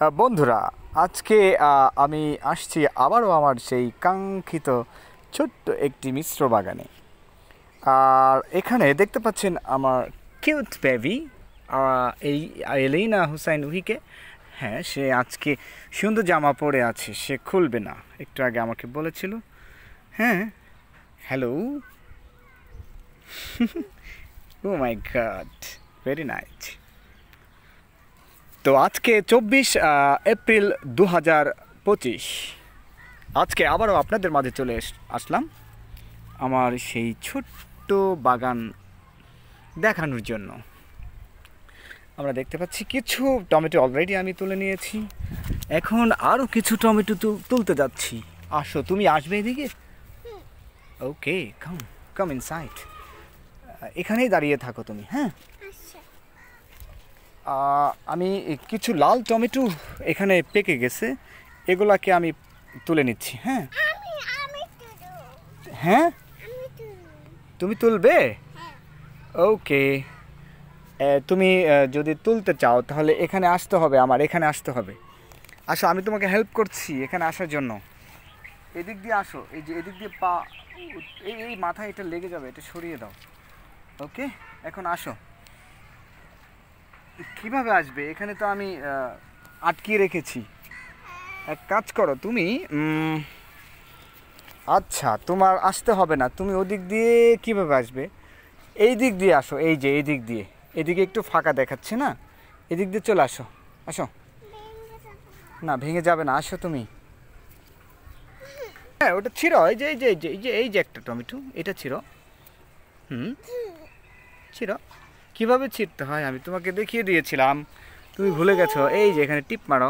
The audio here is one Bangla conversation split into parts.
বন্ধুরা, আজকে আমি আসছি আবারও আমার সেই কাঙ্ক্ষিত ছোট্ট একটি মিশ্র বাগানে। আর এখানে দেখতে পাচ্ছেন আমার কিউট বেবি, এই এলেইনা হুসাইন উহিকে। হ্যাঁ, সে আজকে সুন্দর জামা পরে আছে, সে খুলবে না, একটু আগে আমাকে বলেছিল। হ্যাঁ, hello. O my god, very nice. তো আজকে 24 এপ্রিল 2025, আজকে আবারও আপনাদের মাঝে চলে আসলাম আমার সেই ছোট্ট বাগান দেখানোর জন্য। আমরা দেখতে পাচ্ছি কিছু টমেটো অলরেডি আমি তুলে নিয়েছি, এখন আরও কিছু টমেটো তুলতে যাচ্ছি। আসো, তুমি আসবে এদিকে? ওকে, কাম কাম ইনসাইড। এখানেই দাঁড়িয়ে থাকো তুমি। হ্যাঁ, আমি কিছু লাল টমেটো এখানে পেকে গেছে, এগুলাকে আমি তুলে নিচ্ছি। হ্যাঁ হ্যাঁ, তুমি তুলবে? ওকে, তুমি যদি তুলতে চাও তাহলে এখানে আসতে হবে, আমার এখানে আসতে হবে। আসো, আমি তোমাকে হেল্প করছি এখানে আসার জন্য। এদিক দিয়ে আসো, এই যে এদিক দিয়ে পা, এই মাথায় এটা লেগে যাবে, এটা সরিয়ে দাও। ওকে, এখন আসো। কিভাবে আসবে? এখানে তো আমি আটকিয়ে রেখেছি। এক কাজ করো তুমি, আচ্ছা তোমার আসতে হবে না, তুমি ওদিক দিয়ে কিভাবে আসবে? এই দিক দিয়ে আসো, এই যে এই দিক দিয়ে, এদিকে একটু ফাঁকা দেখাচ্ছে না, এদিক দিয়ে চলে আসো। আসো। না, ভেঙে যাবে না, আসো তুমি। হ্যাঁ, ওটা ছিঁড়ো, এই যে এই যে এই যে এই যে এই যে একটা টমেটো, এটা ছিঁড়ো। ছিঁড়ো। কীভাবে ছিঁড়তে হয় আমি তোমাকে দেখিয়ে দিয়েছিলাম, তুমি ভুলে গেছো। এই যে এখানে টিপ মারো।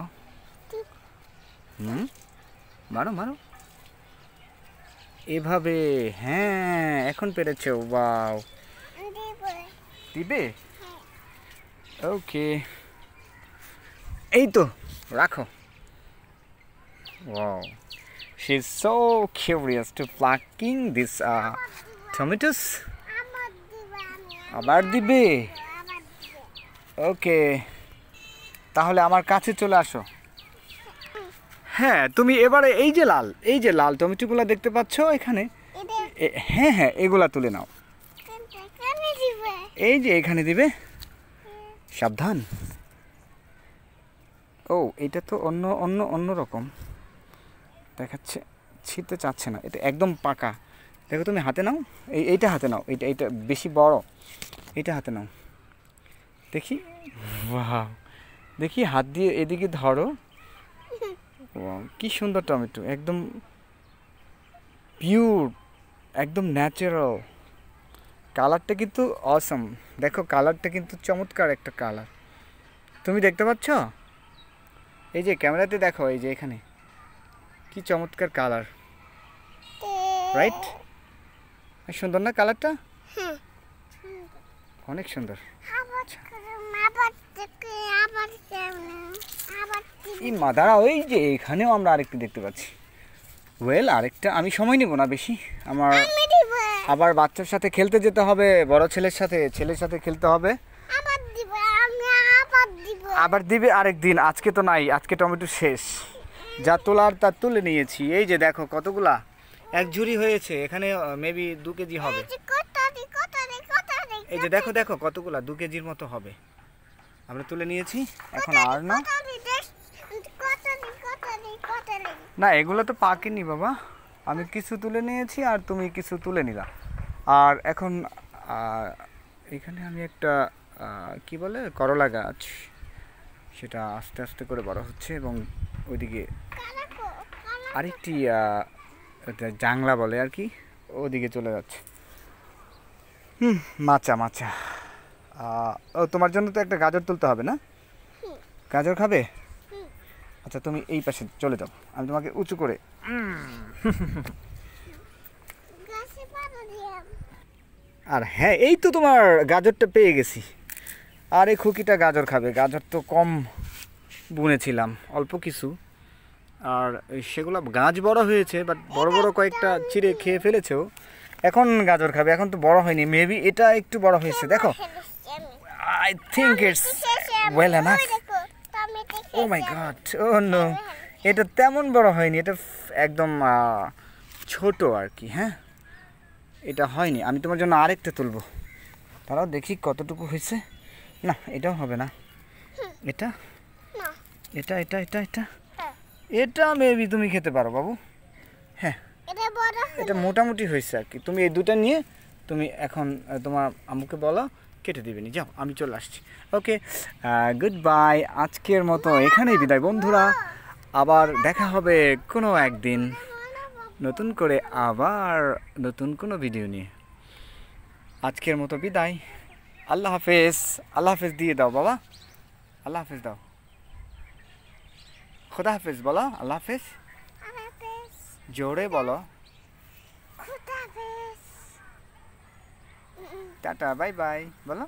মারো মারো, এভাবে। হ্যাঁ, এখন পেরেছো, ওয়াও। দিবে? ওকে, এই তো, রাখো। Wow, she is so curious two plucking this tomatoes. আবার দিবে? ওকে, তাহলে আমার কাছে চলে আসো। হ্যাঁ, তুমি এবারে এই যে লাল টমেটোগুলো দেখতে পাচ্ছ এখানে, হ্যাঁ হ্যাঁ, এগুলা তুলে নাও। এই যে এখানে দিবে, সাবধান। ও, এটা তো অন্য অন্য অন্য রকম দেখাচ্ছে, ছিঁড়তে চাচ্ছে না, এটা একদম পাকা। দেখো, তুমি হাতে নাও, এইটা হাতে নাও, এইটা বেশি বড়, এটা হাতে নাও। দেখি, বাহ, দেখি হাত দিয়ে এদিকে ধরো। কি সুন্দর টমেটো, একদম পিওর, একদম ন্যাচারাল। কালারটা কিন্তু অসম, দেখো কালারটা কিন্তু চমৎকার একটা কালার। তুমি দেখতে পাচ্ছ? এই যে ক্যামেরাতে দেখো, এই যে এখানে কি চমৎকার কালার, রাইট? সুন্দর না কালারটা? অনেক সুন্দর। এই মাদারা, ওই যে এখানেও আমরা আরেকটা দেখতে পাচ্ছি। ওয়েল, আরেকটা আমি সময় নেব না বেশি, আমার আবার বাচ্চার সাথে খেলতে যেতে হবে, বড় ছেলের সাথে খেলতে হবে। আবার দিবে আরেকদিন, আজকে তো নাই, আজকে টমেটো শেষ, যা তোলার তা তুলে নিয়েছি। এই যে দেখো কতগুলা, এক ঝুড়ি হয়েছে, এখানে মেবি 2 কেজি হবে। এই যে দেখো দেখো কতগুলা, 2 কেজির মতো হবে, আমরা তুলে নিয়েছি। এখন আর না, না এগুলো তো পাকেনি বাবা, আমি কিছু তুলে নিয়েছি আর তুমি কিছু তুলে নিলা। আর এখন এখানে আমি একটা কি বলে, করলা গাছ, সেটা আস্তে আস্তে করে বড় হচ্ছে, এবং ওইদিকে আরেকটি জাংলা বলে আর কি, ওদিকে চলে যাচ্ছে। মাচা মাচা। ও, তোমার জন্য তো একটা গাজর তুলতে হবে না? গাজর খাবে? আচ্ছা, তুমি এই পাশে চলে যাও, আমি তোমাকে উঁচু করে। আর হ্যাঁ, এই তো তোমার গাজরটা পেয়ে গেছি। আর এই খুকিটা গাজর খাবে, গাজর তো কম বুনেছিলাম, অল্প কিছু, আর সেগুলো গাছ বড় হয়েছে, বাট বড় বড় কয়েকটা চিড়ে খেয়ে ফেলেছেও। এখন গাজর খাবে, এখন তো বড় হয়নি, মেবি এটা একটু বড় হয়েছে। দেখো, I think it's well enough. Oh my god, oh no, এটা তেমন বড় হয়নি, এটা একদম ছোট আর কি। হ্যাঁ, এটা হয়নি। আমি তোমার জন্য আরেকটা তুলবো, তারাও দেখি কতটুকু হয়েছে। না, এটাও হবে না। এটা এটা এটা এটা এটা এটা মেবি তুমি খেতে পারো বাবু। হ্যাঁ, এটা মোটামুটি হয়েছে আর কি। তুমি এই দুটো নিয়ে তুমি এখন তোমার আম্মুকে বলো কেটে দিবেনি। যাও, আমি চলে আসছি। ওকে, গুড বাই। আজকের মতো এখানেই বিদায় বন্ধুরা। আবার দেখা হবে কোনো একদিন নতুন করে, আবার নতুন কোনো ভিডিও নিয়ে। আজকের মতো বিদায়। আল্লাহ হাফেজ। আল্লাহ হাফেজ দিয়ে দাও বাবা, আল্লাহ হাফেজ দাও। খুদা হাফেজ বলো, আল্লাহ হাফেজ জোরে বলো। টাটা, বাই বাই বলো।